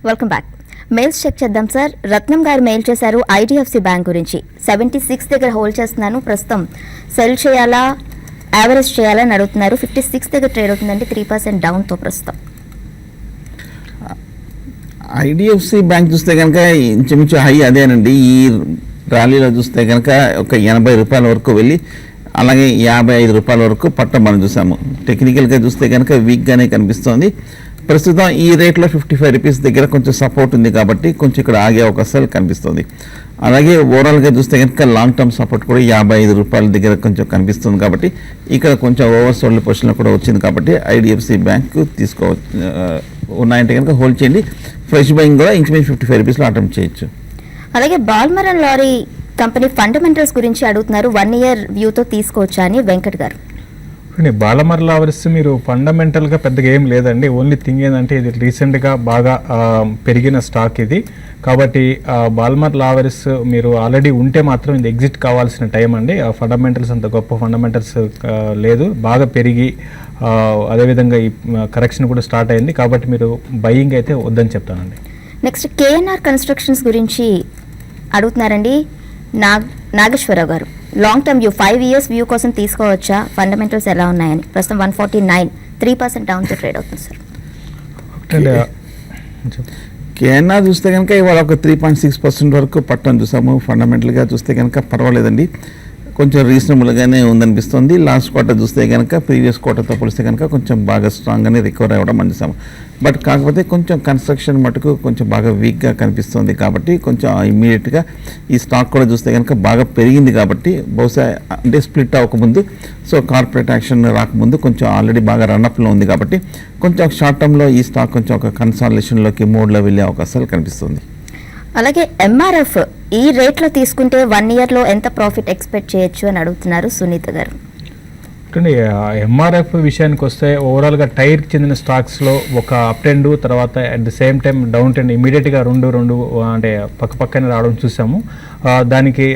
Welcome back. Mails check చేద్దాం sir. రత్నం గారు mail చేశారు ఐడిఎఫ్సి బ్యాంక్ గురించి. 76 దగ్గర హోల్డ్ చేస్తున్నాను, ప్రస్తుతం సెల్ చేయాలా యావరేజ్ చేయాలా అని అడుగుతున్నారు. 56 దగ్గర ట్రేడ్ అవుతుందండి, 3% డౌన్తో ప్రస్తుతం. ఐడిఎఫ్సి బ్యాంక్ చూస్తే కనుక ఇంచుమించు హై అదేనండి. ఈ ర్యాలీలో చూస్తే కనుక ఒక 80 రూపాయల వరకు వెళ్ళి అలాగే 55 రూపాయల వరకు పట్టం మనం చూసాము. టెక్నికల్గా చూస్తే కనుక వీక్గానే కనిపిస్తోంది. ప్రస్తుతం ఈ రేట్లో 55 రూపీస్ దగ్గర కొంచెం సపోర్ట్ ఉంది కాబట్టి కొంచెం ఇక్కడ ఆగే అవకాశాలు కనిపిస్తుంది. అలాగే ఓవరాల్గా చూస్తే కనుక లాంగ్ టర్మ్ సపోర్ట్ కూడా 55 రూపాయల దగ్గర కొంచెం కనిపిస్తుంది కాబట్టి ఇక్కడ కొంచెం ఓవర్ సోల్డ్ పొజిషన్లో కూడా వచ్చింది కాబట్టి ఐడిఎఫ్సి బ్యాంక్ తీసుకోవచ్చు. ఉన్నాయంటే కనుక హోల్డ్ చేయండి. ఫ్రెష్ బయింగ్ కూడా ఇంచుమించు 55 రూపీస్లో అటెంప్ట్ చేయొచ్చు. అలాగే బాల్మరన్ లారీ కంపెనీ ఫండమెంటల్స్ గురించి అడుగుతున్నారు. 1 ఇయర్ వ్యూతో తీసుకోవచ్చా అని వెంకట్ గారు. బాలమర్ లావరిస్ మీరు ఫండమెంటల్గా పెద్దగా ఏం లేదండి. ఓన్లీ థింగ్ ఏంటంటే ఇది రీసెంట్గా బాగా పెరిగిన స్టాక్ ఇది కాబట్టి బాల్మర్ లావరిస్ మీరు ఆల్రెడీ ఉంటే మాత్రం ఇది ఎగ్జిట్ కావాల్సిన టైం అండి. ఫండమెంటల్స్ అంత గొప్ప ఫండమెంటల్స్ లేదు, బాగా పెరిగి అదేవిధంగా ఈ కరెక్షన్ కూడా స్టార్ట్ అయింది కాబట్టి మీరు బయింగ్ అయితే వద్దని చెప్తానండి. నెక్స్ట్ కేఎన్ఆర్ కన్స్ట్రక్షన్స్ గురించి అడుగుతున్నారండి నాగేశ్వరరావు గారు. Long term view 5 years view కోసం తీసుకోవచ్చా, ఫండమెంటల్స్ ఎలా ఉన్నాయని. ప్రస్తుతం 149, 3% డౌన్తో ట్రేడ్ అవుతుంది సార్. కేఎన్ఆర్ చూస్తే కనుక ఇవాళ ఒక 3.6% వరకు పట్టం చూసాము. ఫండమెంటల్గా చూస్తే కనుక పర్వాలేదండి, కొంచెం రీజనబుల్గానే ఉందనిపిస్తుంది. లాస్ట్ క్వార్టర్ చూస్తే కనుక ప్రీవియస్ క్వార్టర్తో పోలిస్తే కనుక కొంచెం బాగా స్ట్రాంగ్గానే రికవర్ అవ్వడం మనం చూసాము. బట్ కాకపోతే కొంచెం కన్స్ట్రక్షన్ మటుకు కొంచెం బాగా వీక్గా కనిపిస్తుంది కాబట్టి కొంచెం ఇమ్మీడియట్గా ఈ స్టాక్ కూడా చూస్తే కనుక బాగా పెరిగింది కాబట్టి బహుశా అంటే స్ప్లిట్ అవ్వకముందు సో కార్పొరేట్ యాక్షన్ రాకముందు కొంచెం ఆల్రెడీ బాగా రన్అప్లో ఉంది కాబట్టి కొంచెం షార్ట్ టర్మ్లో ఈ స్టాక్ కొంచెం ఒక కన్సాలిడేషన్లోకి మోడ్లో వెళ్ళే అవకాశాలు కనిపిస్తుంది. అలాగే ఎంఆర్ఎఫ్ ఈ రేట్లో తీసుకుంటే 1 ఇయర్లో ఎంత ప్రాఫిట్ ఎక్స్పెక్ట్ చేయొచ్చు అని అడుగుతున్నారు సునీత గారు. ఎంఆర్ఎఫ్ విషయానికి వస్తే ఓవరాల్గా టైర్కి చెందిన స్టాక్స్లో ఒక అప్ ట్రెండ్ తర్వాత at the same time down trend ఇమీడియట్గా రెండు అంటే పక్కనే రావడం చూసాము. దానికి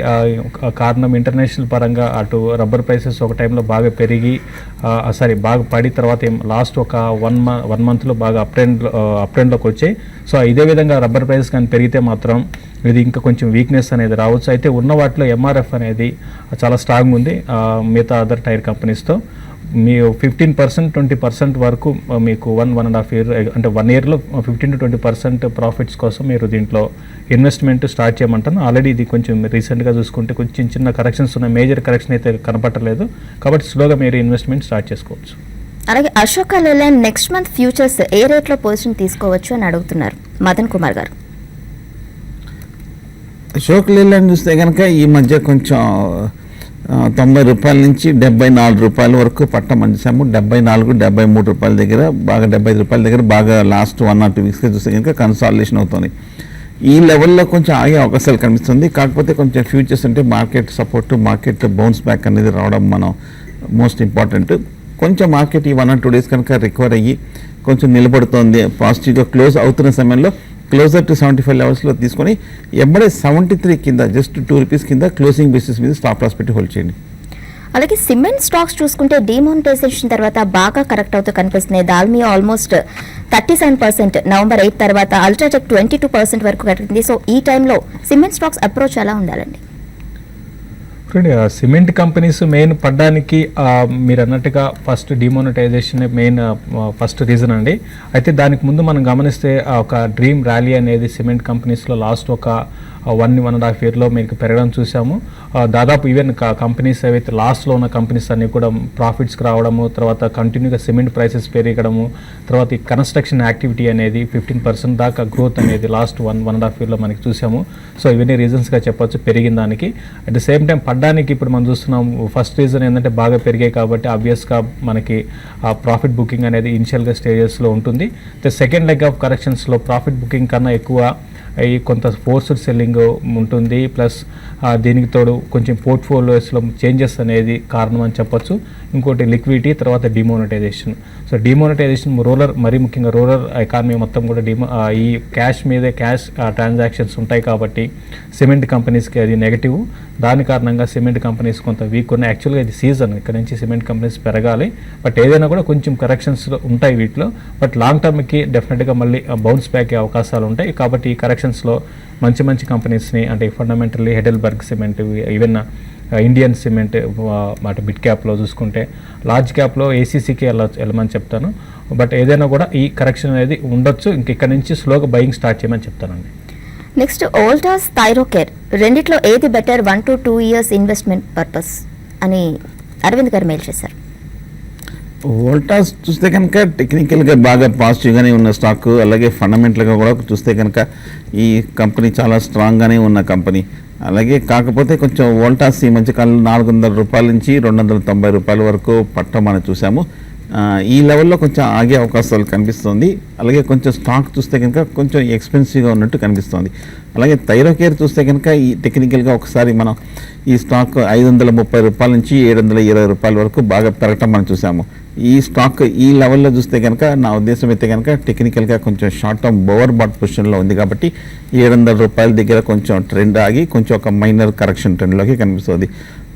కారణం ఇంటర్నేషనల్ పరంగా అటు రబ్బర్ ప్రైసెస్ ఒక టైంలో బాగా పెరిగి బాగా పడి తర్వాత లాస్ట్ ఒక 1 మంత్లో బాగా అప్ ట్రెండ్లోకి వచ్చాయి. సో ఇదే విధంగా రబ్బర్ ప్రైసెస్ కానీ పెరిగితే మాత్రం ఇది ఇంకా కొంచెం వీక్నెస్ అనేది రావచ్చు. అయితే ఉన్న వాటిలో ఎంఆర్ఎఫ్ అనేది చాలా స్ట్రాంగ్ ఉంది మిగతా అదర్ టైర్ కంపెనీస్తో. మీ 15%, 20% వరకు మీకు 1.5 ఇయర్ అంటే 1 ఇయర్లో 15 to 20% ప్రాఫిట్స్ కోసం మీరు దీంట్లో ఇన్వెస్ట్మెంట్ స్టార్ట్ చేయమంటాను. ఆల్రెడీ ఇది కొంచెం రీసెంట్గా చూసుకుంటే కొంచెం చిన్న కరెక్షన్స్ ఉన్నాయి, మేజర్ కరెక్షన్ అయితే కనపట్టలేదు కాబట్టి స్లోగా మీరు ఇన్వెస్ట్మెంట్ స్టార్ట్ చేసుకోవచ్చు. అలాగే Ashok Leyland next month futures ఏ రేట్లో పొజిషన్ తీసుకోవచ్చు అని అడుగుతున్నారు మదన్ కుమార్ గారు. అశోక్ లేలాండ్ చూస్తే కనుక ఈ మధ్య కొంచెం 90 రూపాయల నుంచి 74 రూపాయల వరకు పట్టం అందించాము. 74, 73 రూపాయల దగ్గర బాగా 75 రూపాయల దగ్గర బాగా లాస్ట్ 1 or 2 వీక్స్గా చూస్తే కనుక కన్సాలిడేషన్ అవుతుంది. ఈ లెవెల్లో కొంచెం ఆగే అవకాశాలు కనిపిస్తుంది. కాకపోతే కొంచెం ఫ్యూచర్స్ అంటే market support, market bounce back అనేది రావడం మనం మోస్ట్ ఇంపార్టెంట్. కొంచెం మార్కెట్ ఈ 1 or 2 డేస్ కనుక రికవర్ అయ్యి కొంచెం నిలబడుతోంది, పాజిటివ్గా క్లోజ్ అవుతున్న సమయంలో క్లోజర్ టు 75 లెవెల్స్లో తీసుకొని ఎంబడే 73 కింద జస్ట్ 2 రూపీస్ కింద క్లోజింగ్ బేసిస్ మీద స్టాప్ లాస్ పెట్టి హోల్డ్ చేయండి. అలాగే సిమెంట్ స్టాక్స్ చూసుకుంటే డిమానిటైజేషన్ తర్వాత బాగా కరెక్ట్ అవుతూ కనిపిస్తున్నాయి. దాల్మియా ఆల్మోస్ట్ 37%, నవంబర్ 8 తర్వాత అల్ట్రాటెక్ 22% వరకు కట్టింది. సో ఈ టైంలో సిమెంట్ స్టాక్స్ అప్రోచ్ ఎలా ఉండాలండి? సిమెంట్ కంపెనీస్ మెయిన్ పడ్డానికి మీరు అన్నట్టుగా first demonetization main first reason అండి. అయితే దానికి ముందు మనం గమనిస్తే ఒక డ్రీమ్ ర్యాలీ అనేది సిమెంట్ కంపెనీస్లో లాస్ట్ ఒక 1.5 ఇయర్లో మీకు పెరగడం చూసాము. దాదాపు ఈవెన్ కంపెనీస్ ఏవైతే లాస్ట్లో ఉన్న కంపెనీస్ అన్నీ కూడా ప్రాఫిట్స్కి రావడము, తర్వాత కంటిన్యూగా సిమెంట్ ప్రైసెస్ పెరగడము, తర్వాత ఈ కన్స్ట్రక్షన్ యాక్టివిటీ అనేది 15% దాకా గ్రోత్ అనేది లాస్ట్ 1.5 ఇయర్లో మనకి చూసాము. సో ఇవన్నీ రీజన్స్గా చెప్పొచ్చు పెరిగిన దానికి. అట్ ద సేమ్ టైం పడ్డానికి ఇప్పుడు మనం చూస్తున్నాం ఫస్ట్ రీజన్ ఏంటంటే బాగా పెరిగాయి కాబట్టి ఆబ్వియస్గా మనకి ఆ ప్రాఫిట్ బుకింగ్ అనేది ఇనిషియల్గా స్టేజెస్లో ఉంటుంది. ద సెకండ్ లెగ్ ఆఫ్ కరెక్షన్స్లో ప్రాఫిట్ బుకింగ్ కన్నా ఎక్కువ ఈ కొంత ఫోర్స్డ్ సెల్లింగ్ ఉంటుంది, ప్లస్ దీనికి తోడు కొంచెం పోర్ట్ఫోలియోస్లో చేంజెస్ అనేది కారణం అని చెప్పొచ్చు. ఇంకోటి లిక్విడిటీ, తర్వాత డిమోనటైజేషన్. సో డిమోనటైజేషన్ మరీ ముఖ్యంగా రూరల్ ఎకానమీ మొత్తం కూడా ఈ క్యాష్ మీదే ట్రాన్సాక్షన్స్ ఉంటాయి కాబట్టి సిమెంట్ కంపెనీస్కి అది నెగిటివ్. దాని కారణంగా సిమెంట్ కంపెనీస్ కొంత వీక్ ఉన్నాయి. యాక్చువల్గా ఇది సీజన్, ఇక్కడ నుంచి సిమెంట్ కంపెనీస్ పెరగాలి, బట్ ఏదైనా కూడా కొంచెం కరెక్షన్స్ ఉంటాయి వీటిలో. బట్ లాంగ్ టర్మ్కి డెఫినెట్గా మళ్ళీ బౌన్స్ బ్యాక్ అవకాశాలు ఉంటాయి. కాబట్టి ఈ కరెక్షన్స్లో మంచి కంపెనీస్ని, అంటే fundamentally Heidelberg cement, even Indian cement, mid క్యాప్లో చూసుకుంటే, లార్జ్ క్యాప్లో ఏసీసీకి వెళ్ళమని చెప్తాను. బట్ ఏదైనా కూడా ఈ కరెక్షన్ అనేది ఉండొచ్చు. ఇక్కడ నుంచి స్లోగా బయింగ్ స్టార్ట్ చేయమని చెప్తానండి. నెక్స్ట్ వోల్టాస్, థైరోకేర్ రెండిట్లో ఏది better 1 to 2 years investment purpose అని అరవింద్ గారు మెయిల్ చేశారు. వోల్టాస్ చూస్తే కనుక టెక్నికల్గా బాగా పాజిటివ్గానే ఉన్న స్టాక్, అలాగే ఫండమెంటల్గా కూడా చూస్తే కనుక ఈ కంపెనీ చాలా స్ట్రాంగ్గానే ఉన్న కంపెనీ. అలాగే కాకపోతే కొంచెం వోల్టాస్ ఈ మధ్యకాలంలో 400 రూపాయల నుంచి 290 రూపాయల వరకు పట్టం మనం చూసాము. ఈ లెవెల్లో కొంచెం ఆగే అవకాశాలు కనిపిస్తుంది. అలాగే కొంచెం స్టాక్ చూస్తే కనుక కొంచెం ఎక్స్పెన్సివ్గా ఉన్నట్టు కనిపిస్తుంది. అలాగే థైరోకేర్ చూస్తే కనుక ఈ టెక్నికల్గా ఒకసారి మనం ఈ స్టాక్ 530 రూపాయల నుంచి 720 రూపాయల వరకు బాగా పెరగటం మనం చూసాము. ఈ స్టాక్ ఈ లెవెల్లో చూస్తే కనుక నా ఉద్దేశం అయితే కనుక టెక్నికల్గా కొంచెం షార్ట్ టర్మ్ ఓవర్ బాట్ పొజిషన్లో ఉంది కాబట్టి 700 రూపాయల దగ్గర కొంచెం ట్రెండ్ ఆగి కొంచెం ఒక మైనర్ కరెక్షన్ ట్రెండ్లోకి కనిపిస్తుంది.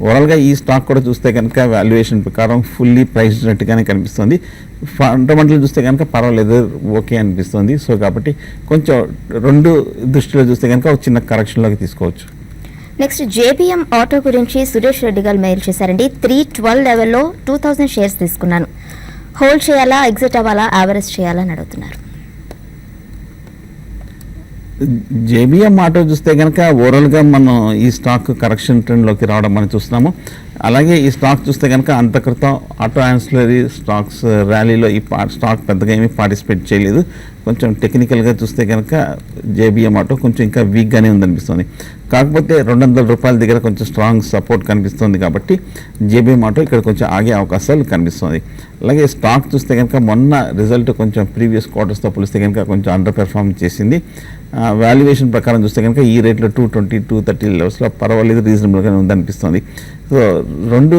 ఓవరాల్గా ఈ స్టాక్ కూడా చూస్తే కనుక వాల్యుయేషన్ ప్రకారం ఫుల్లీ ప్రైస్డ్నట్టుగానే కనిపిస్తుంది. ఫండమెంటల్ చూస్తే కనుక పర్వాలేదు, ఓకే అనిపిస్తుంది. సో కాబట్టి కొంచెం రెండు దృష్టిలో చూస్తే కనుక ఒక చిన్న కరెక్షన్లోకి తీసుకోవచ్చు. నెక్స్ట్ జేబీఎం ఆటో గురించి సురేష్ రెడ్డి గారు మెయిల్ చేశారండి. 312 లెవెల్లో 2000 షేర్స్ తీసుకున్నాను, హోల్డ్ చేయాలా, ఎగ్జిట్ అవ్వాలా, యావరేజ్ చేయాలా అని అడుగుతున్నారు. జేబీఎం ఆటో చూస్తే కనుక ఓవరాల్గా మనం ఈ స్టాక్ కరెక్షన్ ట్రెండ్లోకి రావడం మనం చూస్తున్నాము. అలాగే ఈ స్టాక్ చూస్తే కనుక అంత క్రితం ఆటో యాన్సిలరీ స్టాక్స్ ర్యాలీలో ఈ స్టాక్ పెద్దగా ఏమీ పార్టిసిపేట్ చేయలేదు. కొంచెం టెక్నికల్గా చూస్తే కనుక జేబీఎం ఆటో కొంచెం ఇంకా వీక్గానే ఉందనిపిస్తుంది. కాకపోతే 200 రూపాయల దగ్గర కొంచెం స్ట్రాంగ్ సపోర్ట్ కనిపిస్తుంది కాబట్టి జేబీఎం ఆటో ఇక్కడ కొంచెం ఆగే అవకాశాలు కనిపిస్తుంది. అలాగే స్టాక్ చూస్తే కనుక మొన్న రిజల్ట్ కొంచెం ప్రీవియస్ క్వార్టర్స్తో పోలిస్తే కనుక కొంచెం అండర్ పెర్ఫార్మ్ చేసింది. వాల్యుయేషన్ ప్రకారం చూస్తే కనుక ఈ రేట్లో 220-230 లెవెల్స్లో పర్వాలేదు, రీజనబుల్గానే ఉందనిపిస్తుంది. సో రెండు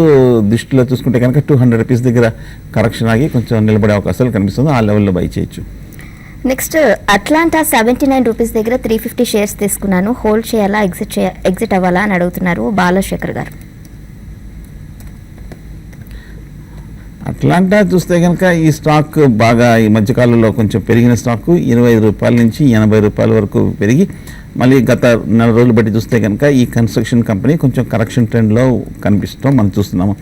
దృష్టిలో చూసుకుంటే కనుక 200 రూపీస్ దగ్గర కరెక్షన్ ఆగి కొంచెం నిలబడే అవకాశాలు కనిపిస్తుంది. ఆ లెవెల్లో బై చేయొచ్చు. నెక్స్ట్ అట్లాంటా 79 రూపీస్ దగ్గర 350 షేర్స్ తీసుకున్నాను, హోల్డ్ చేయాలా, ఎగ్జిట్ అవ్వాలా అని అడుగుతున్నారు బాలశేఖర్ గారు. అట్లాంటా చూస్తే కనుక ఈ స్టాక్ బాగా ఈ మధ్యకాలంలో కొంచెం పెరిగిన స్టాక్ 25 రూపాయల నుంచి 80 రూపాయల వరకు పెరిగి మళ్ళీ గత 4 రోజులు బట్టి చూస్తే కనుక ఈ కన్స్ట్రక్షన్ కంపెనీ కొంచెం కరెక్షన్ ట్రెండ్లో కనిపిస్తాం మనం చూస్తున్నాము.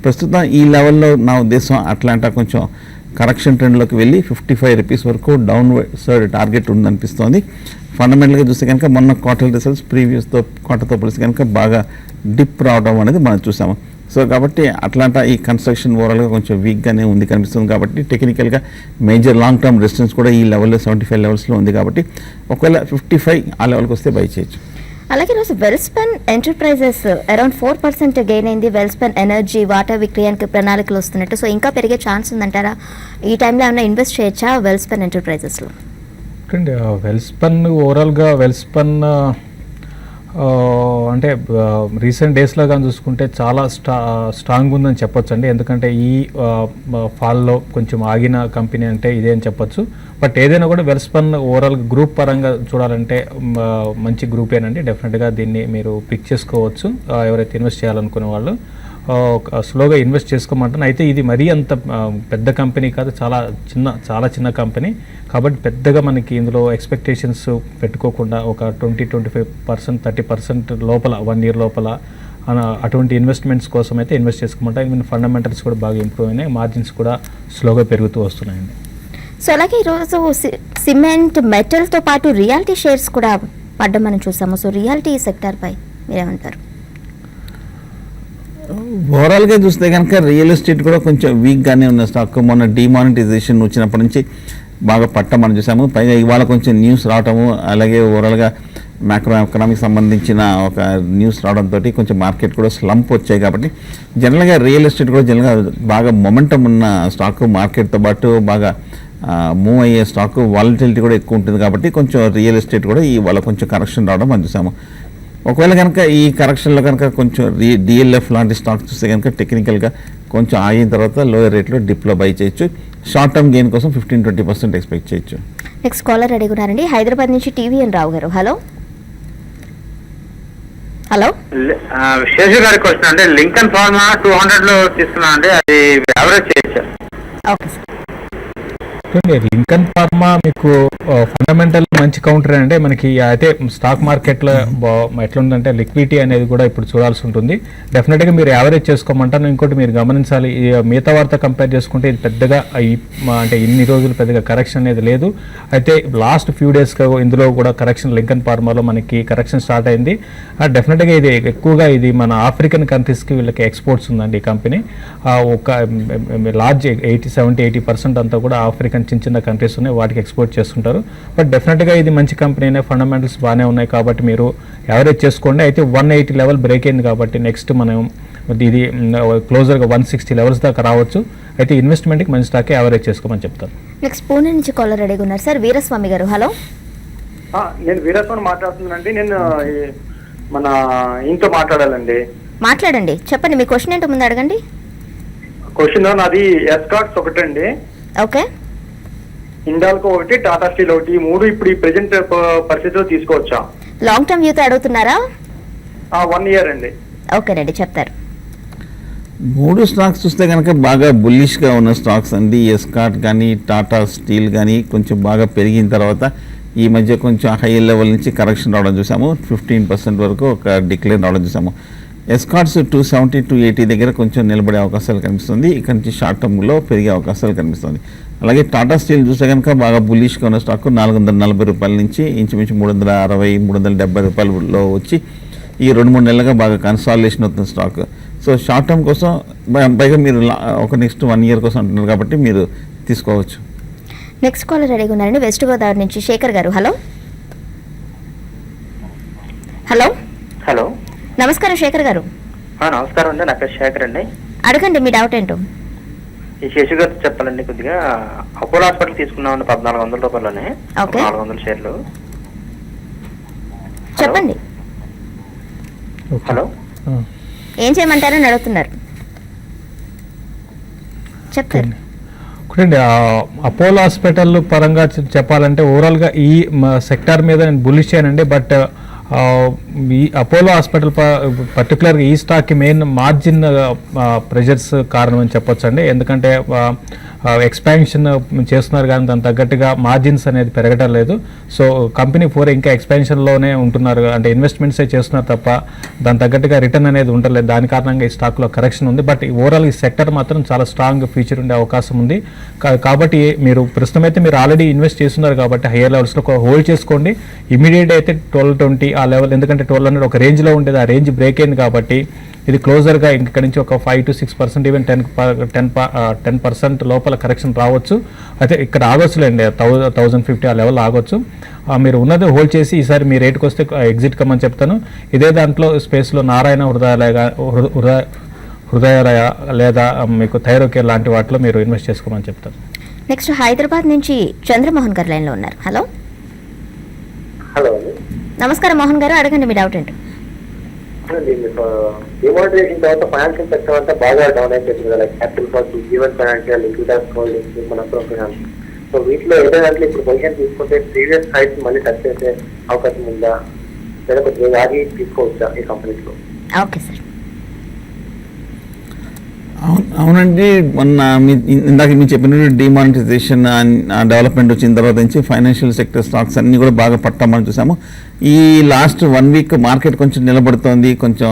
ప్రస్తుతం ఈ లెవెల్లో నా ఉద్దేశం అట్లాంటా కొంచెం కరెక్షన్ ట్రెండ్లోకి వెళ్ళి 55 రూపీస్ వరకు డౌన్ సైడ్ టార్గెట్ ఉందనిపిస్తోంది. ఫండమెంటల్గా చూస్తే కనుక మొన్న క్వార్టర్ రిజల్ట్స్ ప్రీవియస్తో క్వార్టర్తో పోలిస్తే కనుక బాగా డిప్ రావడం అనేది మనం చూసాము. సో కాబట్టి అట్లాంటా ఈ కన్స్ట్రక్షన్ ఓవరాల్గా కొంచెం వీక్గానే ఉంది కనిపిస్తుంది. కాబట్టి టెక్నికల్గా మేజర్ లాంగ్ టర్మ్ రెసిస్టెన్స్ కూడా ఈ లెవెల్లో 75 లెవెల్స్లో ఉంది. కాబట్టి ఒకవేళ 55 ఆ లెవెల్కి వస్తే బై చేయొచ్చు. అలాగే ఈరోజు వెల్స్పెన్ ఎంటర్ప్రైజెస్ అరౌండ్ 4% గెయిన్ అయింది. వెల్స్పెన్ ఎనర్జీ వాటర్ విక్రయానికి ప్రణాళికలు వస్తున్నట్టు, సో ఇంకా పెరిగే ఛాన్స్ ఉందంటారా? ఈ టైంలో ఏమైనా ఇన్వెస్ట్ చేయొచ్చా వెల్స్పెన్ ఎంటర్ప్రైజెస్లో? వెల్స్పెన్ ఓవరాల్గా అంటే రీసెంట్ డేస్లో కానీ చూసుకుంటే చాలా స్ట్రాంగ్ ఉందని చెప్పొచ్చు అండి. ఎందుకంటే ఈ ఫాల్లో కొంచెం ఆగిన కంపెనీ అంటే ఇదే అని చెప్పొచ్చు. బట్ ఏదైనా కూడా వెల్స్పెన్ ఓవరాల్ గ్రూప్ పరంగా చూడాలంటే మంచి గ్రూపేనండి. డెఫినెట్గా దీన్ని మీరు పిక్ చేసుకోవచ్చు ఎవరైతే ఇన్వెస్ట్ చేయాలనుకునే వాళ్ళు. స్లోగా ఇన్వెస్ట్ చేసుకోమంటాను. అయితే ఇది మరీ అంత పెద్ద కంపెనీ కాదు, చాలా చిన్న కంపెనీ కాబట్టి పెద్దగా మనకి ఇందులో ఎక్స్పెక్టేషన్స్ పెట్టుకోకుండా ఒక 20-25%, 30% లోపల 1 year లోపల అటువంటి ఇన్వెస్ట్మెంట్స్ కోసం అయితే ఇన్వెస్ట్ చేసుకోమంటారు. ఈవెన్ ఫండమెంటల్స్ కూడా బాగా ఇంప్రూవ్ అయినాయి, మార్జిన్స్ కూడా స్లోగా పెరుగుతూ వస్తున్నాయండి. సో అలాగే ఈరోజు సిమెంట్ మెటల్తో పాటు రియాలిటీ షేర్స్ కూడా పడ్డం మనం చూసాము. సో రియాలిటీ సెక్టార్పై మీరేమంటారు? ఓవరాల్గా చూస్తే కనుక రియల్ ఎస్టేట్ కూడా కొంచెం వీక్గానే ఉన్న స్టాక్. మొన్న డిమానిటైజేషన్ వచ్చినప్పటి నుంచి బాగా పట్టం మనం చూసాము. పైగా ఇవాళ కొంచెం న్యూస్ రావటము, అలాగే ఓవరాల్గా మ్యాక్రో ఎకనామిక్ సంబంధించిన ఒక న్యూస్ రావడంతో కొంచెం మార్కెట్ కూడా స్లంప్ వచ్చాయి. కాబట్టి జనరల్గా రియల్ ఎస్టేట్ కూడా జనరల్గా బాగా మొమెంటం ఉన్న స్టాక్, మార్కెట్తో పాటు బాగా మూవ్ అయ్యే స్టాక్ వాలటిలిటీ కూడా ఎక్కువ ఉంటుంది కాబట్టి కొంచెం రియల్ ఎస్టేట్ కూడా ఇవాళ కొంచెం కరెక్షన్ రావడం మనం చూసాము. ఒకవేళ కనుక ఈ కరెక్షన్లో కనుక కొంచెం డిఎల్ఎఫ్ లాంటి స్టాక్ చూస్తే కనుక టెక్నికల్గా కొంచెం ఆగిన తర్వాత లోయర్ రేట్లో డిప్లో బై చేయొచ్చు. షార్ట్ టర్మ్ గెయిన్ కోసం 15-20% ఎక్స్పెక్ట్ చేయొచ్చు. నెక్స్ట్ కాలర్ అడుగున్నారండి హైదరాబాద్ నుంచి టీవీఎన్ రావు గారు. హలో హలో శేషు గారి క్వశ్చన్ అంటే లింకన్ ఫార్మా 200 లో తీసుకున్నా అంటే అది యావరేజ్ చేయొచ్చు. Okay sir. లింకన్ ఫార్మా మీకు ఫండమెంటల్ మంచి కౌంటర్ అంటే మనకి అయితే స్టాక్ మార్కెట్లో ఎట్లుందంటే లిక్విడిటీ అనేది కూడా ఇప్పుడు చూడాల్సి ఉంటుంది. డెఫినెట్గా మీరు యావరేజ్ చేసుకోమంటాను. ఇంకోటి మీరు గమనించాలి, ఈ మిగతా వారితో కంపేర్ చేసుకుంటే ఇది పెద్దగా అంటే ఇన్ని రోజులు పెద్దగా కరెక్షన్ అనేది లేదు. అయితే లాస్ట్ ఫ్యూ డేస్గా ఇందులో కూడా కరెక్షన్ లింకన్ ఫార్మాలో మనకి కరెక్షన్ స్టార్ట్ అయింది. డెఫినెట్గా ఇది ఎక్కువగా ఇది మన ఆఫ్రికన్ కంట్రీస్కి వీళ్ళకి ఎక్స్పోర్ట్స్ ఉందండి ఈ కంపెనీ. ఒక లార్జ్ 70-80% అంతా కూడా ఆఫ్రికన్ చిన్న కంట్రీస్ ఉన్నాయి, వాటికి ఎక్స్పోర్ట్ చేస్తుంటారు. బట్ డెఫినెట్గా ఇది మంచి కంపెనీనే, ఫండమెంటల్స్ బాగానే ఉన్నాయి కాబట్టి మీరు యావరేజ్ చేసుకోండి. అయితే 180 లెవెల్ బ్రేక్ అయింది కాబట్టి నెక్స్ట్ మనం ఇది క్లోజర్గా 160 లెవెల్స్ దాకా రావచ్చు. అయితే ఇన్వెస్ట్మెంట్కి మంచి స్టాకే యావరేజ్ చేసుకోమని చెప్తాను. నెక్స్ట్ పూణే నుంచి కాలర్ అడుగున్నారు సార్ వీరస్వామి గారు. హలో నేను వీరస్వామి మాట్లాడుతున్నానండి. నేను మన ఇంట్లో మాట్లాడాలండి. మాట్లాడండి, చెప్పండి మీ క్వశ్చన్ ఏంటో ముందు అడగండి. క్వశ్చన్ నాది ఎస్కాట్స్ ఒకటండి, ఓకే, హిండాల్కో ఒకటి, టాటా స్టీల్ ఒకటి, ఈ మూడు ఇప్పుడు ఈ ప్రెజెంట్ పరిస్థితిలో తీసుకోవచ్చా? లాంగ్ టర్మ్ వ్యూతో అడుగుతున్నారా? 1 ఇయర్ అండి. ఓకేనండి, చెప్తారు. 3 స్టాక్స్ చూస్తే కనుక బాగా బుల్లిష్గా ఉన్న స్టాక్స్ అండి. ఎస్కాట్ కానీ టాటా స్టీల్ కానీ కొంచెం బాగా పెరిగిన తర్వాత ఈ మధ్య కొంచెం హై లెవెల్ నుంచి కరెక్షన్ రావడం చూసాము. 15% వరకు ఒక డిక్లైన్ రావడం చూసాము. ఎస్కాట్స్ 270-280 దగ్గర కొంచెం నిలబడే అవకాశాలు కనిపిస్తుంది. ఇక్కడ నుంచి షార్ట్ టర్మ్లో పెరిగే అవకాశాలు కనిపిస్తుంది. అలాగే టాటా స్టీల్ చూస్తే కనుక బాగా బుల్లిష్గా ఉన్న స్టాక్ 440 రూపాయల నుంచి ఇంచుమించు 360-370 రూపాయలలో వచ్చి ఈ 2-3 నెలలుగా బాగా కన్సాలిడేషన్ అవుతున్న స్టాక్. సో షార్ట్ టర్మ్ కోసం పైగా మీరు ఒక నెక్స్ట్ 1 ఇయర్ కోసం అంటున్నారు కాబట్టి మీరు తీసుకోవచ్చు. నెక్స్ట్ కాలర్ అడిగి ఉన్నారండి వెస్ట్ గోదావరి నుంచి శేఖర్ గారు. హలో హలో హలో, నమస్కారం శేఖర్ గారు. నమస్కారం అండి. నా పేరు శేఖర్ అండి. అడగండి మీ డౌట్ ఏంటో. ఈ శేషు గారు చెప్పాలండి, కొద్దిగా అపోలో హాస్పిటల్ తీసుకున్నామండి 1400 రూపాయలని, ఓకే, 400 షేర్లు. చెప్పండి. హలో, ఏం చేయమంటారని అడుగుతున్నారు, చెప్తారు. ఒకటండి అపోలో హాస్పిటల్ పరంగా చెప్పాలంటే ఓవరాల్గా ఈ సెక్టార్ మీద నేను బుల్లిష్ చేయనండి. బట్ ఈ అపోలో హాస్పిటల్ పర్టికులర్గా ఈ స్టాక్కి మెయిన్ మార్జిన్ ప్రెషర్స్ కారణం అని చెప్పొచ్చు అండి. ఎందుకంటే ఎక్స్పాన్షన్ చేస్తున్నారు కానీ దాని తగ్గట్టుగా మార్జిన్స్ అనేది పెరగడం లేదు. సో కంపెనీ ఇంకా ఎక్స్పాన్షన్లోనే ఉంటున్నారు, అంటే ఇన్వెస్ట్మెంట్సే చేస్తున్నారు తప్ప దాని తగ్గట్టుగా రిటర్న్ అనేది ఉండలేదు. దాని కారణంగా ఈ స్టాక్లో కరెక్షన్ ఉంది. బట్ ఓవరాల్ ఈ సెక్టర్ మాత్రం చాలా స్ట్రాంగ్ ఫ్యూచర్ ఉండే అవకాశం ఉంది. కాబట్టి మీరు ప్రస్తుతం అయితే మీరు ఆల్రెడీ ఇన్వెస్ట్ చేస్తున్నారు కాబట్టి హయ్యర్ లెవెల్స్లో హోల్డ్ చేసుకోండి. ఇమీడియట్ అయితే 1220 ఆ లెవెల్, ఎందుకంటే 1200 ఒక రేంజ్లో ఉండేది, ఆ రేంజ్ బ్రేక్ అయింది కాబట్టి ఇది క్లోజర్గా ఇక్కడ నుంచి ఒక 5-6% ఈవెన్ 10% లోపల కరెక్షన్ రావచ్చు. అయితే ఇక్కడ ఆగొచ్చులేండి 1050 ఆ లెవెల్ ఆగొచ్చు. మీరు ఉన్నది హోల్డ్ చేసి ఈసారి మీ రేట్కి వస్తే ఎగ్జిట్ కమ్మని చెప్తాను. ఇదే దాంట్లో స్పేస్లో నారాయణ హృదయాలయ లేదా మీకు థైరోకేర్ లాంటి వాటిలో మీరు ఇన్వెస్ట్ చేసుకోమని చెప్తాను. నెక్స్ట్ హైదరాబాద్ నుంచి చంద్రమోహన్ గారు లైన్లో ఉన్నారు. హలో హలో, నమస్కారం మోహన్ గారు, అడగండి మీ డౌట్ ఏంటో. డిమానిటైజేషన్ తర్వాత ఫైనాన్షియల్ సెక్టర్ అంతా బాగా డౌన్ అయిపోతుంది కదా, capital first, Jeevan financial, Equitas holdings, మనప్రో ఫైనాన్స్. సో వీటిలో ఏదైనా ఇప్పుడు పొజిషన్ తీసుకుంటే ప్రీవియస్ హైట్స్ మళ్ళీ టచ్ చేసే అవకాశం ఉందా, లేదా కొద్దిగా ఆగి తీసుకోవచ్చా ఈ కంపెనీస్లో? Okay sir. అవునండి, మొన్న ఇందాక మీరు చెప్పినట్టు డిమానిటైజేషన్ డెవలప్మెంట్ వచ్చిన తర్వాత నుంచి ఫైనాన్షియల్ సెక్టర్ స్టాక్స్ అన్నీ కూడా బాగా పట్టామని చూసాము. ఈ లాస్ట్ 1 వీక్ మార్కెట్ కొంచెం నిలబడుతోంది, కొంచెం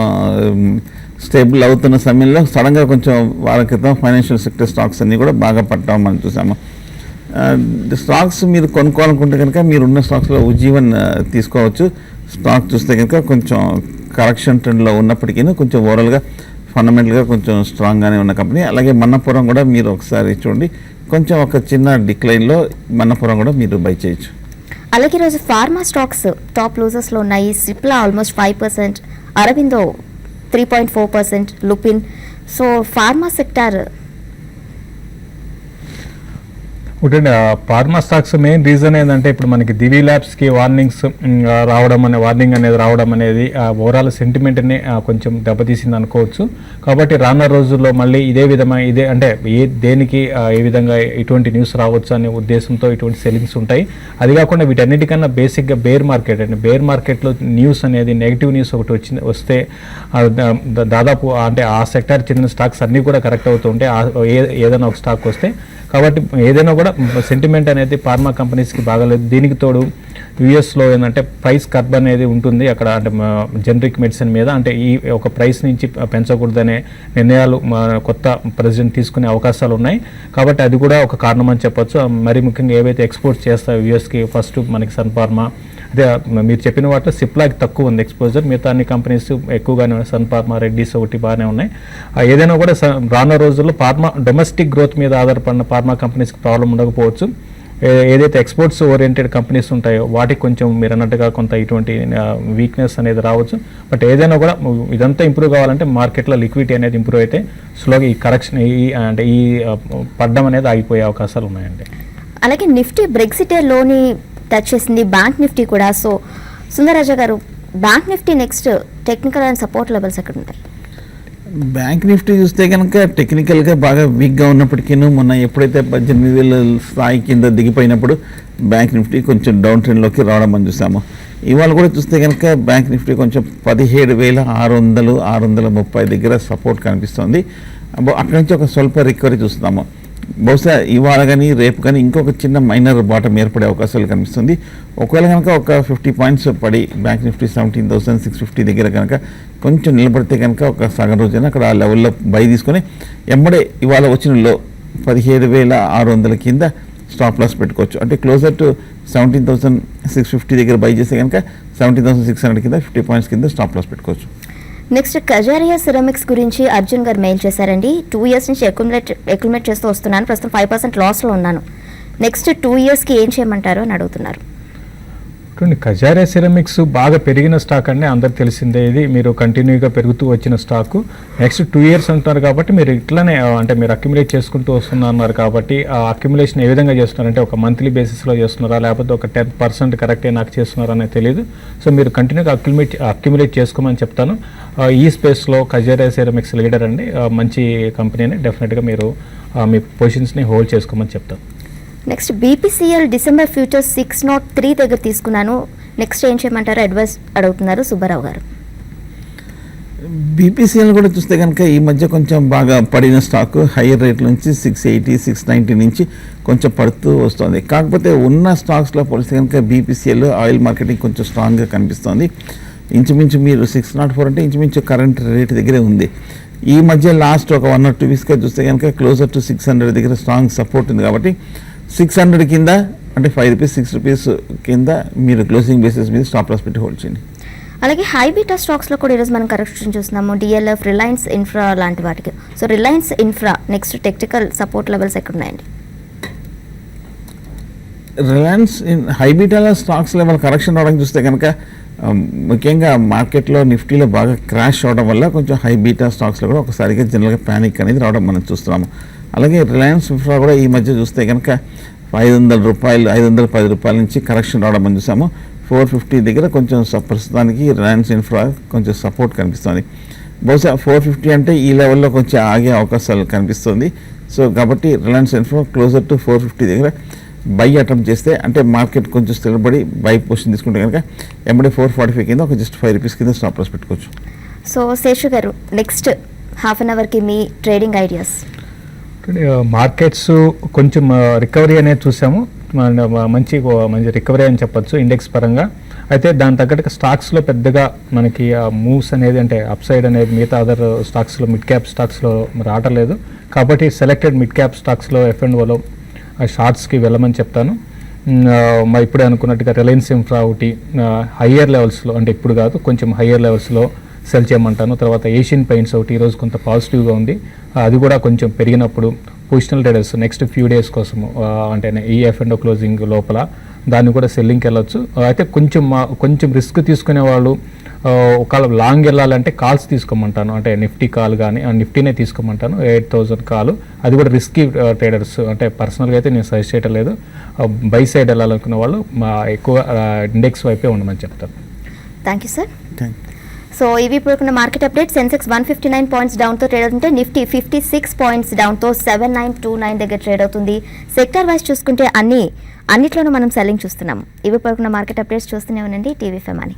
స్టేబుల్ అవుతున్న సమయంలో సడన్గా కొంచెం వారం క్రితం ఫైనాన్షియల్ సెక్టర్ స్టాక్స్ అన్నీ కూడా బాగా పట్టామని చూసాము. స్టాక్స్ మీరు కొనుక్కోవాలనుకుంటే కనుక మీరు ఉన్న స్టాక్స్లో ఉజ్జీవన్ తీసుకోవచ్చు. స్టాక్ చూస్తే కనుక కొంచెం కరెక్షన్ ట్రెండ్లో ఉన్నప్పటికీ కొంచెం ఓవరాల్గా ఫండమెంటల్గా కొంచెం స్ట్రాంగ్గానే ఉన్న కంపెనీ. అలాగే మన్నపురం కూడా మీరు ఒకసారి చూడండి, కొంచెం ఒక చిన్న డిక్లైన్లో మన్నపురం కూడా మీరు బై చేయొచ్చు. అలాగే ఈరోజు ఫార్మా స్టాక్స్ టాప్ లూజర్స్లో ఉన్నాయి. Cipla almost 5%, Aurobindo 3.4%, Lupin. So pharma sector ఒకటండి ఫార్మా స్టాక్స్ మెయిన్ రీజన్ ఏంటంటే ఇప్పుడు మనకి దివి ల్యాబ్స్కి వార్నింగ్ అనేది రావడం అనేది ఓవరాల్ సెంటిమెంట్ని కొంచెం దెబ్బతీసింది అనుకోవచ్చు. కాబట్టి రానున్న రోజుల్లో మళ్ళీ ఇదే అంటే దేనికి ఏ విధంగా ఇటువంటి న్యూస్ రావచ్చు అనే ఉద్దేశంతో ఇటువంటి సెల్లింగ్స్ ఉంటాయి. అది కాకుండా వీటన్నిటికన్నా బేసిక్గా బేర్ మార్కెట్ అండి. బేర్ మార్కెట్లో న్యూస్ అనేది నెగిటివ్ న్యూస్ ఒకటి వస్తే దాదాపు అంటే ఆ సెక్టర్ చెందిన స్టాక్స్ అన్నీ కూడా కరెక్ట్ అవుతుంటాయి ఏదైనా ఒక స్టాక్ వస్తే. కాబట్టి ఏదైనా కూడా సెంటిమెంట్ అనేది ఫార్మా కంపెనీస్కి బాగాలేదు. దీనికి తోడు యూఎస్లో ఏంటంటే ప్రైస్ కర్బ్ అనేది ఉంటుంది అక్కడ, అంటే జనరిక్ మెడిసిన్ మీద, అంటే ఈ ఒక ప్రైస్ నుంచి పెంచకూడదనే నిర్ణయాలు కొత్త ప్రెసిడెంట్ తీసుకునే అవకాశాలు ఉన్నాయి. కాబట్టి అది కూడా ఒక కారణం అని చెప్పొచ్చు. మరి ముఖ్యంగా ఏవైతే ఎక్స్పోర్ట్ చేస్తాయో యూఎస్కి ఫస్ట్ మనకి సన్ ఫార్మా, అదే మీరు చెప్పిన వాటిలో సిప్లాకి తక్కువ ఉంది ఎక్స్పోజర్, మిగతా అన్ని కంపెనీస్ ఎక్కువగానే సన్ ఫార్మా, రెడ్డీస్ ఒకటి బాగానే ఉన్నాయి. ఏదైనా కూడా రానున్న రోజుల్లో ఫార్మా డొమెస్టిక్ గ్రోత్ మీద ఆధారపడిన ఫార్మా కంపెనీస్కి ప్రాబ్లం ఉండకపోవచ్చు. ఏదైతే ఎక్స్పోర్ట్స్ ఓరియంటెడ్ కంపెనీస్ ఉంటాయో వాటికి కొంచెం మీరు అన్నట్టుగా కొంత ఇటువంటి వీక్నెస్ అనేది రావచ్చు. బట్ ఏదైనా కూడా ఇదంతా ఇంప్రూవ్ కావాలంటే మార్కెట్లో లిక్విడిటీ అనేది ఇంప్రూవ్ అయితే స్లోగా ఈ కరెక్షన్ అంటే ఈ పడ్డం అనేది ఆగిపోయే అవకాశాలు ఉన్నాయండి. అలాగే నిఫ్టీ బ్రెగ్జిట్ లోని టచ్ చేసింది, బ్యాంక్ నిఫ్టీ కూడా. సో సుందరరాజా గారు, bank Nifty next technical and support levels ఎక్కడ ఉంటాయి? బ్యాంక్ నిఫ్టీ చూస్తే కనుక టెక్నికల్గా బాగా వీక్గా ఉన్నప్పటికీ మొన్న ఎప్పుడైతే 18,000 స్థాయి కింద దిగిపోయినప్పుడు బ్యాంక్ నిఫ్టీ కొంచెం డౌన్ ట్రెండ్లోకి రావడం మనం చూసాము. ఇవాళ కూడా చూస్తే కనుక బ్యాంక్ నిఫ్టీ కొంచెం 17,600, 630 దగ్గర సపోర్ట్ కనిపిస్తుంది. అక్కడి నుంచి ఒక స్వల్ప రికవరీ చూస్తున్నాము. బహుశా ఇవాళ కానీ రేపు కానీ ఇంకొక చిన్న మైనర్ బాటం ఏర్పడే అవకాశాలు కనిపిస్తుంది. ఒకవేళ కనుక ఒక 50 పాయింట్స్ పడి బ్యాంక్ నిఫ్టీ 17,650 దగ్గర కనుక కొంచెం నిలబడితే కనుక ఒక సగం రోజున అక్కడ ఆ లెవెల్లో బై తీసుకొని ఎంబడే ఇవాళ వచ్చిన లో 17,600 కింద స్టాప్ లాస్ పెట్టుకోవచ్చు. అంటే క్లోజర్ టు 17,650 దగ్గర బై చేస్తే కనుక 17,600 కింద 50 పాయింట్స్ కింద స్టాప్ లాస్ పెట్టుకోవచ్చు. నెక్స్ట్ కజారియా సిరామిక్స్ గురించి అర్జున్ గారు మెయిల్ చేశారండి. 2 years నుంచి అక్యుములేట్ చేస్తూ వస్తున్నాను, ప్రస్తుతం 5% లాస్లో ఉన్నాను, నెక్స్ట్ 2 yearsకి ఏం చేయమంటారు అని అడుగుతున్నారు. కజారియా సిరామిక్స్ బాగా పెరిగిన స్టాక్ అండి, అందరికి తెలిసిందే. ఇది మీరు కంటిన్యూగా పెరుగుతూ వచ్చిన స్టాక్. నెక్స్ట్ 2 years అంటున్నారు కాబట్టి మీరు ఇట్లానే అంటే మీరు అక్యుములేట్ చేసుకుంటూ వస్తున్నారు కాబట్టి ఆ అక్యుములేషన్ ఏ విధంగా చేస్తున్నారంటే ఒక మంత్లీ బేసిస్లో చేస్తున్నారా లేకపోతే ఒక 10% కరెక్టే నాకు చేస్తున్నారా అనేది తెలియదు. సో మీరు కంటిన్యూగా అక్యుములేట్ చేసుకోమని చెప్తాను. ఈ స్పేస్లో కజారియా సిరామిక్స్ లీడర్ అండి, మంచి కంపెనీని డెఫినెట్గా మీరు మీ పొజిషన్స్ని హోల్డ్ చేసుకోమని చెప్తాను. నెక్స్ట్ బీపీసీఎల్ డిసెంబర్ ఫ్యూచర్స్ 603 దగ్గర తీసుకున్నాను, నెక్స్ట్ ఏం చేయమంటారు అడ్వైస్ అడుగుతున్నారు సుబ్బారావు గారు. బీపీసీఎల్ కూడా చూస్తే కనుక ఈ మధ్య కొంచెం బాగా పడిన స్టాక్ హైయర్ రేట్ నుంచి 680, 690 నుంచి కొంచెం పడుతూ వస్తుంది. కాకపోతే ఉన్న స్టాక్స్లో పోలిస్తే కనుక బీపీసీఎల్ ఆయిల్ మార్కెటింగ్ కొంచెం స్ట్రాంగ్గా కనిపిస్తుంది. ఇంచుమించు మీరు 604 అంటే ఇంచుమించు కరెంట్ రేట్ దగ్గరే ఉంది. ఈ మధ్య లాస్ట్ ఒక 1 or 2 weeksగా చూస్తే కనుక క్లోజర్ టు 600 దగ్గర స్ట్రాంగ్ సపోర్ట్ ఉంది. కాబట్టి 600 కింద అంటే 5 రూపీస్ 6 రూపీస్ కింద మీరు క్లోజింగ్ బేసిస్ మీద స్టాప్ లాస్ పెట్టి హోల్డ్ చేయండి. అలాగే హై బీటా స్టాక్స్లో కూడా ఈరోజు మనం కరెక్షన్ చూస్తున్నాము, డిఎల్ఎఫ్, రిలయన్స్ ఇన్ఫ్రా లాంటి వాటికి. So Reliance Infra next technical support levels ఎక్కడ ఉన్నాయండి? రిలయన్స్ హై బీటాలో స్టాక్స్ లెవెల్ కరెక్షన్ రావడానికి చూస్తే కనుక ముఖ్యంగా మార్కెట్లో నిఫ్టీలో బాగా క్రాష్ అవడం వల్ల కొంచెం హై బీటా స్టాక్స్లో కూడా ఒకసారిగా జనరల్గా ప్యానిక్ అనేది రావడం మనం చూస్తున్నాము. అలాగే రిలయన్స్ ఇన్ఫ్రా కూడా ఈ మధ్య చూస్తే కనుక 500 రూపాయలు, 510 రూపాయల నుంచి కరెక్షన్ రావడం మనం చూసాము. 450 దగ్గర కొంచెం ప్రస్తుతానికి రిలయన్స్ ఇన్ఫ్రా కొంచెం సపోర్ట్ కనిపిస్తుంది. బహుశా 450 అంటే ఈ లెవెల్లో కొంచెం ఆగే అవకాశాలు కనిపిస్తుంది. సో కాబట్టి రిలయన్స్ ఇన్ఫ్రా క్లోజర్ టు 450 దగ్గర బై అటెంప్ట్ చేస్తే, అంటే మార్కెట్ కొంచెం స్థిరపడి బై పొజిషన్ తీసుకుంటే కనుక ఎంబడే 445 కింద ఒక జస్ట్ 5 రూపీస్ కింద స్టాప్ లాస్ పెట్టుకోవచ్చు. So Seshu garu next half an అవర్కి మీ ట్రేడింగ్ ఐడియాస్. మార్కెట్స్ కొంచెం రికవరీ అనేది చూసాము, మంచి రికవరీ అని చెప్పొచ్చు ఇండెక్స్ పరంగా. అయితే దాని తగ్గట్టుగా స్టాక్స్లో పెద్దగా మనకి మూవ్స్ అనేది అంటే అప్ సైడ్ అనేది మిగతా అదర్ స్టాక్స్లో మిడ్ క్యాప్ స్టాక్స్లో రావట్లేదు. కాబట్టి సెలెక్టెడ్ మిడ్ క్యాప్ స్టాక్స్లో F&Oలో షార్ట్స్కి వెళ్ళమని చెప్తాను. ఇప్పుడే అనుకున్నట్టుగా రిలయన్స్ ఇన్ఫ్రా ఒకటి హయ్యర్ లెవెల్స్లో, అంటే ఇప్పుడు కాదు కొంచెం హయ్యర్ లెవెల్స్లో సెల్ చేయమంటాను. తర్వాత ఏషియన్ పెయింట్స్ ఒకటి ఈరోజు కొంత పాజిటివ్గా ఉంది, అది కూడా కొంచెం పెరిగినప్పుడు positional traders next few days కోసము అంటే ఈ F&O క్లోజింగ్ లోపల దాన్ని కూడా సెల్లింగ్కి వెళ్ళొచ్చు. అయితే కొంచెం రిస్క్ తీసుకునే వాళ్ళు ఒకవేళ లాంగ్ వెళ్ళాలంటే కాల్స్ తీసుకోమంటాను, అంటే నిఫ్టీ కాల్ కానీ నిఫ్టీనే తీసుకోమంటాను 8,000 కాల్. అది కూడా రిస్కీ ట్రేడర్స్, అంటే పర్సనల్గా అయితే నేను సజెస్ట్ చేయటం లేదు. బై సైడ్ వెళ్ళాలనుకున్న వాళ్ళు ఎక్కువ ఇండెక్స్ వైపే ఉండమని చెప్తాను. Thank you sir. Thank so ఇవి ఇప్పుడు మార్కెట్ అప్డేట్. సెన్సెక్స్ 159 పాయింట్స్ డౌన్తో ట్రేడ్ అవుతుంటే నిఫ్టీ 56 పాయింట్స్ డౌన్తో 7929 దగ్గర ట్రేడ్ అవుతుంది. సెక్టార్ వైజ్ చూసుకుంటే అన్నిట్లోనూ మనం సెల్లింగ్ చూస్తున్నాం. ఇవి ఇప్పుడు మార్కెట్ అప్డేట్స్ చూస్తూనే ఉండండి టీవీ ఫెమ్ అని.